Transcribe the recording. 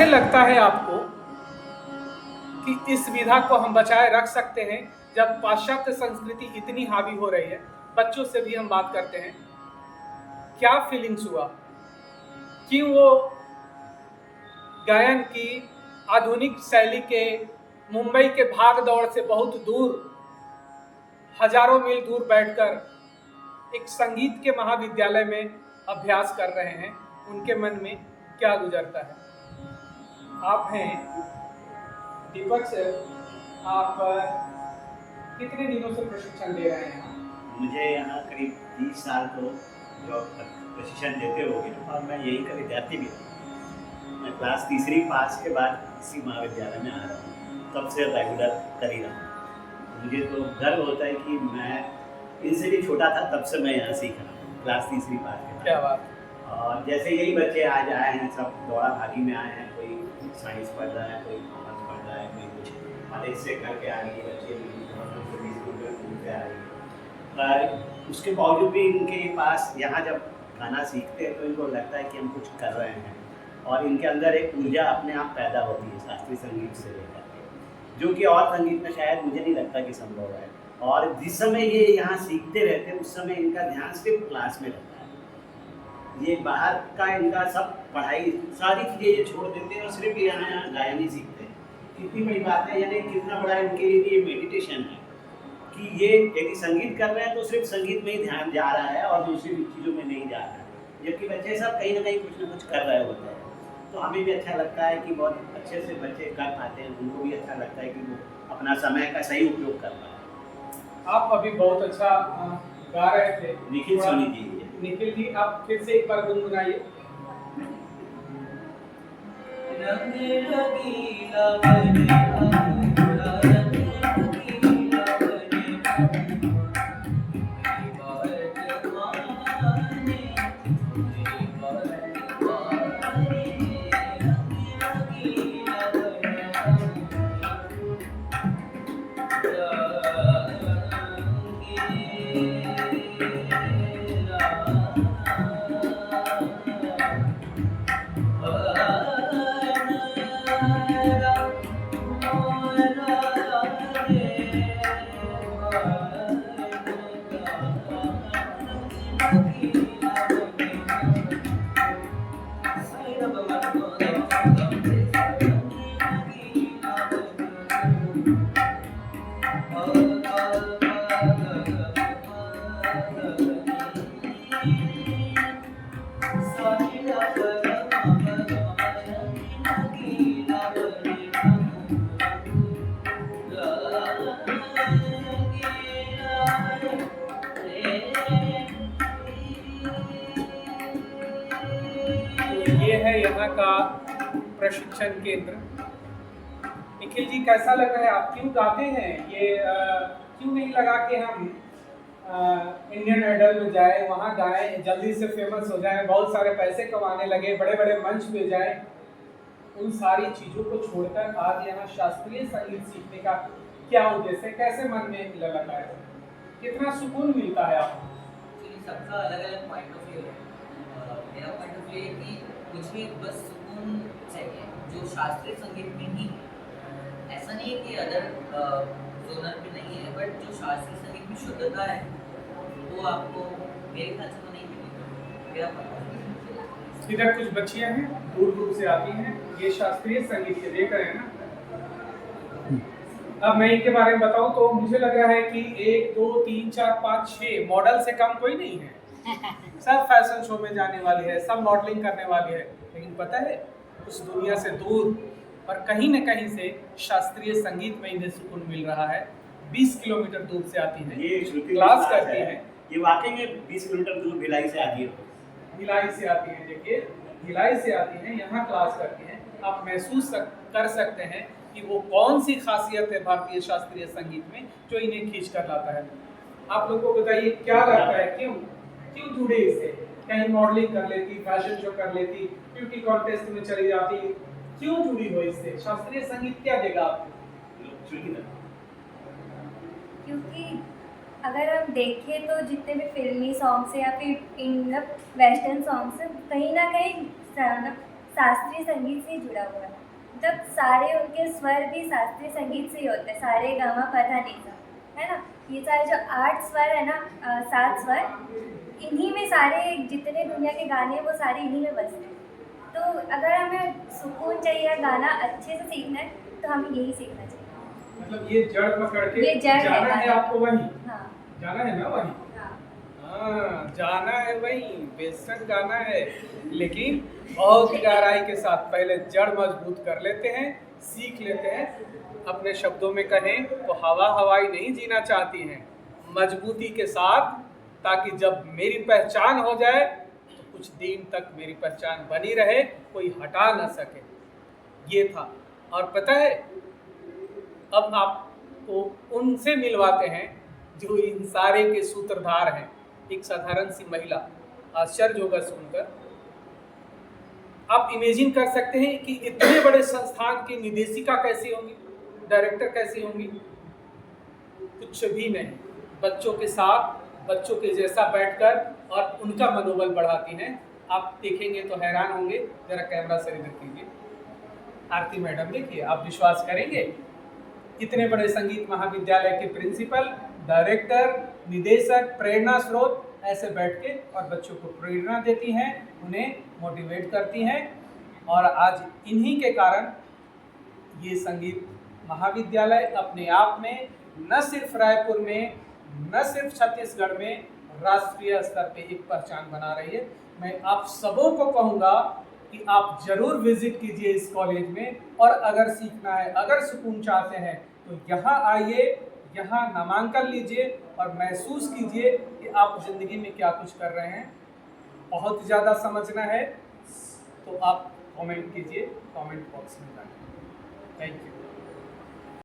लगता है आपको कि इस विधा को हम बचाए रख सकते हैं जब पाश्चात्य संस्कृति इतनी हावी हो रही है? बच्चों से भी हम बात करते हैं, क्या फीलिंग्स हुआ? क्यों वो गायन की आधुनिक शैली के मुंबई के भाग दौड़ से बहुत दूर, हजारों मील दूर बैठकर एक संगीत के महाविद्यालय में अभ्यास कर रहे हैं? उनके मन में क्या गुजरता है? आप हैं दीपक सर, आप कितने दिनों से प्रशिक्षण दे रहे हैं? मुझे यहाँ करीब 30 साल तो जो प्रशिक्षण देते होंगे, और मैं यही का विद्यार्थी भी हूँ। मैं क्लास तीसरी पास के बाद इसी महाविद्यालय में आ रहा हूँ, तब से रेगुलर कर ही रहा हूँ। मुझे तो गर्व होता है कि मैं इनसे भी छोटा था तब से मैं यहाँ सीख रहा हूँ, क्लास तीसरी पास के बाद। क्या बात। और जैसे यही बच्चे आज आए हैं, सब दौड़ा भागी में आए हैं, कोई साइंस पढ़ रहा है, कोई कॉमर्स पढ़ रहा है, कोई कुछ कॉलेज से करके आ रही है बच्चे, स्कूल में घूम के आ रही है। पर उसके बावजूद भी इनके पास यहाँ जब गाना सीखते हैं तो इनको लगता है कि हम कुछ कर रहे हैं, और इनके अंदर एक ऊर्जा अपने आप पैदा होती है शास्त्रीय संगीत से लेकर के, जो कि और संगीत में शायद मुझे नहीं लगता कि संभव है। और जिस समय ये यहाँ सीखते रहते हैं उस समय इनका ध्यान सिर्फ क्लास में रहता है। ये बाहर का इनका सब पढ़ाई सारी चीज़ें ये छोड़ देते हैं और सिर्फ यहाँ गायन ही सीखते हैं। कितनी बड़ी बात है, यानी कितना बड़ा इनके लिए ये मेडिटेशन है कि ये यदि संगीत कर रहे हैं तो सिर्फ संगीत में ही ध्यान जा रहा है और दूसरी चीज़ों में नहीं जा रहा है, जबकि बच्चे सब कहीं ना कहीं कुछ ना कुछ कर रहे होते हैं। तो हमें भी अच्छा लगता है कि बहुत अच्छे से बच्चे कर पाते हैं, उनको भी अच्छा लगता है कि वो अपना समय का सही उपयोग कर पाए। आप अभी बहुत अच्छा गा रहे थे। निखिल सोनी जी, निखिल जी, आप फिर से एक बार गुनगुनाइए। ये है यहाँ का प्रशिक्षण केंद्र। निखिल जी, कैसा लग रहा है? आप क्यों गाते हैं ये? क्यों नहीं लगा कि हम इंडियन आइडल में जाए, वहाँ गाएं, जल्दी से फेमस हो जाए, बहुत सारे पैसे कमाने लगे, बड़े बड़े मंच पे जाए? उन सारी चीज़ों को छोड़कर आज यहाँ शास्त्रीय संगीत सीखने का क्या उद्देश्य है? कैसे मन में लगा है? कितना सुकून मिलता है आपको? सबका अलग अलग पॉइंट ऑफ व्यू है। मेरा पॉइंट ऑफ व्यू है कि मुझे बस सुकून चाहिए जो शास्त्रीय संगीत में ही है। ऐसा नहीं है कि अदर जोनर में नहीं है, बट जो शास्त्रीय संगीत में शुद्धता है वो आपको मेरे ख्याल से तो नहीं मिलेगी। मेरा पॉइंट ऑफ व्यू। इधर कुछ बच्चियां हैं, दूर दूर से आती हैं, ये शास्त्रीय संगीत के देख रहे हैं ना। अब मैं इनके बारे में बताऊं तो मुझे लग रहा है कि 1 2 3 4 5 6 मॉडल से कम कोई नहीं है। सब फैशन शो में जाने वाली है, सब मॉडलिंग करने वाली है, लेकिन पता है उस दुनिया से दूर और कहीं न कहीं से शास्त्रीय संगीत में इन्हें सुकून मिल रहा है। 20 किलोमीटर दूर से आती है, ये क्लास करती है। ये वाकई में 20 किलोमीटर दूर भिलाई से आती है। भिलाई से आती है, देखिए भिलाई से आती है, यहाँ क्लास करती हैं। आप महसूस कर सकते हैं कि वो कौन सी खासियत है भारतीय शास्त्रीय संगीत में जो इन्हें खींच कर लाता है। आप लोगों को बताइए क्या लगता है, क्यों जुड़े इससे? कहीं मॉडलिंग कर लेती, फैशन शो कर लेती, ब्यूटी कॉन्टेस्ट में चली जाती, क्यों जुड़ी हो इससे? शास्त्रीय संगीत क्या देगा आपको? क्योंकि अगर हम देखें तो जितने भी फिल्मी सॉन्ग्स हैं या फिर इन वेस्टर्न सॉन्ग्स हैं, कहीं ना कहीं शास्त्रीय संगीत से ही जुड़ा हुआ है। मतलब सारे उनके स्वर भी शास्त्रीय संगीत से ही होते हैं, सारे गामा पधा नीसा, है ना। ये सारे जो 8 स्वर है ना, 7 स्वर, इन्हीं में सारे जितने दुनिया के गाने हैं वो सारे इन्हीं में बसते हैं। तो अगर हमें सुकून चाहिए, गाना अच्छे से सीखना है, तो हमें यही सीखना चाहिए। मतलब ये जड़ पकड़ के ये जड़ जाना है है गाना। आपको वहीं, हाँ जाना है ना वहीं। हाँ हाँ, जाना है वहीं, बेशक जाना है, लेकिन बहुत गहराई के साथ पहले जड़ मजबूत कर लेते हैं, सीख लेते हैं। अपने शब्दों में कहें तो हवा हवाई नहीं जीना चाहती हैं, मजबूती के साथ, ताकि जब मेरी पहचान हो जाए तो कुछ दिन तक मेरी पहचान बनी रहे, कोई हटा ना सके। ये था। और पता है, अब आपको उनसे मिलवाते हैं जो इन सारे के सूत्रधार हैं। एक साधारण सी महिला, आश्चर्य होगा सुनकर। आप इमेजिन कर सकते हैं कि इतने बड़े संस्थान की निदेशिका कैसी होंगी, डायरेक्टर कैसी होंगी। कुछ भी नहीं, बच्चों के साथ, बच्चों के जैसा बैठकर और उनका मनोबल बढ़ाती हैं। आप देखेंगे तो हैरान होंगे। जरा कैमरा से इधर कीजिए। आरती मैडम देखिए, आप विश्वास करेंगे, इतने बड़े संगीत महाविद्यालय के प्रिंसिपल, डायरेक्टर, निदेशक, प्रेरणा स्रोत ऐसे बैठ के और बच्चों को प्रेरणा देती हैं, उन्हें मोटिवेट करती हैं। और आज इन्हीं के कारण ये संगीत महाविद्यालय अपने आप में न सिर्फ रायपुर में, न सिर्फ छत्तीसगढ़ में, राष्ट्रीय स्तर पे एक पहचान बना रही है। मैं आप सबों को कहूँगा कि आप जरूर विजिट कीजिए इस कॉलेज में, और अगर सीखना है, अगर सुकून चाहते हैं तो यहाँ आइए, यहाँ नामांकन लीजिए और महसूस कीजिए कि आप जिंदगी में क्या कुछ कर रहे हैं। बहुत ज़्यादा समझना है तो आप कमेंट कीजिए, कमेंट बॉक्स में जाइए। Thank you.